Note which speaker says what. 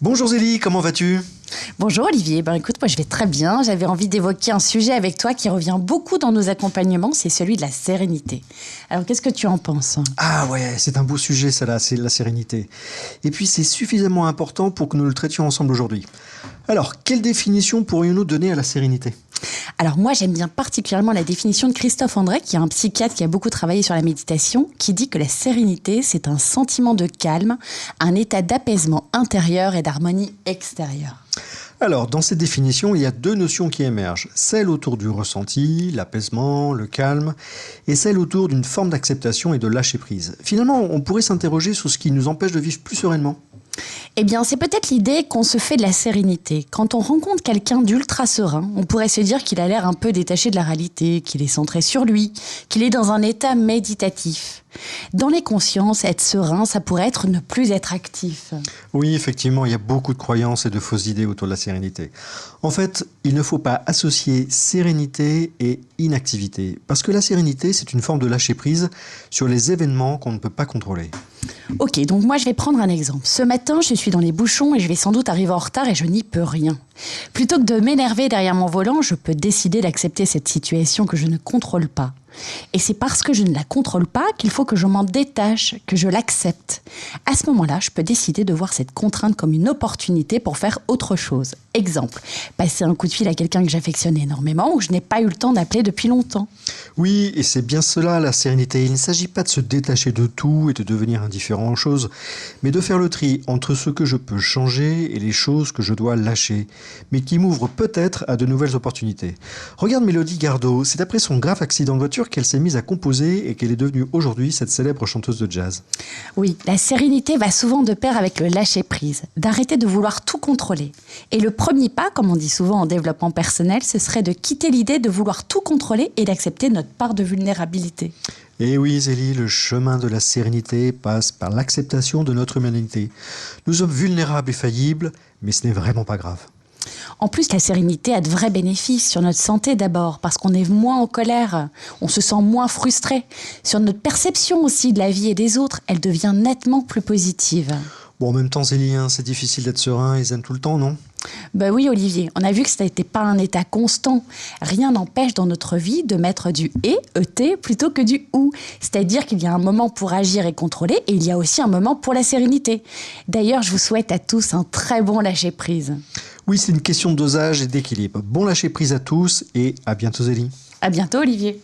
Speaker 1: Bonjour Zélie, comment vas-tu?
Speaker 2: Bonjour Olivier, écoute, moi je vais très bien. J'avais envie d'évoquer un sujet avec toi qui revient beaucoup dans nos accompagnements, c'est celui de la sérénité. Alors qu'est-ce que tu en penses?
Speaker 1: Ah ouais, c'est un beau sujet ça là, c'est la sérénité. Et puis c'est suffisamment important pour que nous le traitions ensemble aujourd'hui. Alors, quelle définition pourrions-nous donner à la sérénité?
Speaker 2: Alors moi j'aime bien particulièrement la définition de Christophe André, qui est un psychiatre qui a beaucoup travaillé sur la méditation, qui dit que la sérénité c'est un sentiment de calme, un état d'apaisement intérieur et d'harmonie extérieure.
Speaker 1: Alors, dans cette définition, il y a deux notions qui émergent. Celle autour du ressenti, l'apaisement, le calme, et celle autour d'une forme d'acceptation et de lâcher prise. Finalement, on pourrait s'interroger sur ce qui nous empêche de vivre plus sereinement.
Speaker 2: Eh bien, c'est peut-être l'idée qu'on se fait de la sérénité. Quand on rencontre quelqu'un d'ultra serein, on pourrait se dire qu'il a l'air un peu détaché de la réalité, qu'il est centré sur lui, qu'il est dans un état méditatif. Dans les consciences, être serein, ça pourrait être ne plus être actif.
Speaker 1: Oui, effectivement, il y a beaucoup de croyances et de fausses idées autour de la sérénité. En fait, il ne faut pas associer sérénité et inactivité, parce que la sérénité, c'est une forme de lâcher prise sur les événements qu'on ne peut pas contrôler.
Speaker 2: Ok, donc moi je vais prendre un exemple. Ce matin, je suis dans les bouchons et je vais sans doute arriver en retard et je n'y peux rien. Plutôt que de m'énerver derrière mon volant, je peux décider d'accepter cette situation que je ne contrôle pas. Et c'est parce que je ne la contrôle pas qu'il faut que je m'en détache, que je l'accepte. À ce moment-là, je peux décider de voir cette contrainte comme une opportunité pour faire autre chose. Exemple, passer un coup de fil à quelqu'un que j'affectionne énormément ou que je n'ai pas eu le temps d'appeler depuis longtemps.
Speaker 1: Oui, et c'est bien cela la sérénité. Il ne s'agit pas de se détacher de tout et de devenir indifférent aux choses, mais de faire le tri entre ce que je peux changer et les choses que je dois lâcher, mais qui m'ouvrent peut-être à de nouvelles opportunités. Regarde Mélodie Gardot, c'est après son grave accident de voiture qu'elle s'est mise à composer et qu'elle est devenue aujourd'hui cette célèbre chanteuse de jazz.
Speaker 2: Oui, la sérénité va souvent de pair avec le lâcher-prise, d'arrêter de vouloir tout contrôler. Et le premier pas, comme on dit souvent en développement personnel, ce serait de quitter l'idée de vouloir tout contrôler et d'accepter notre part de vulnérabilité.
Speaker 1: Et oui, Zélie, le chemin de la sérénité passe par l'acceptation de notre humanité. Nous sommes vulnérables et faillibles, mais ce n'est vraiment pas grave.
Speaker 2: En plus, la sérénité a de vrais bénéfices sur notre santé d'abord, parce qu'on est moins en colère, on se sent moins frustré. Sur notre perception aussi de la vie et des autres, elle devient nettement plus positive.
Speaker 1: Bon, en même temps, Zélie, c'est difficile d'être serein et zen tout le temps, non?
Speaker 2: Oui Olivier, on a vu que ça n'était pas un état constant. Rien n'empêche dans notre vie de mettre du et, plutôt que du ou. C'est-à-dire qu'il y a un moment pour agir et contrôler et il y a aussi un moment pour la sérénité. D'ailleurs, je vous souhaite à tous un très bon lâcher-prise.
Speaker 1: Oui, c'est une question de dosage et d'équilibre. Bon lâcher prise à tous et à bientôt Zélie.
Speaker 2: À bientôt Olivier.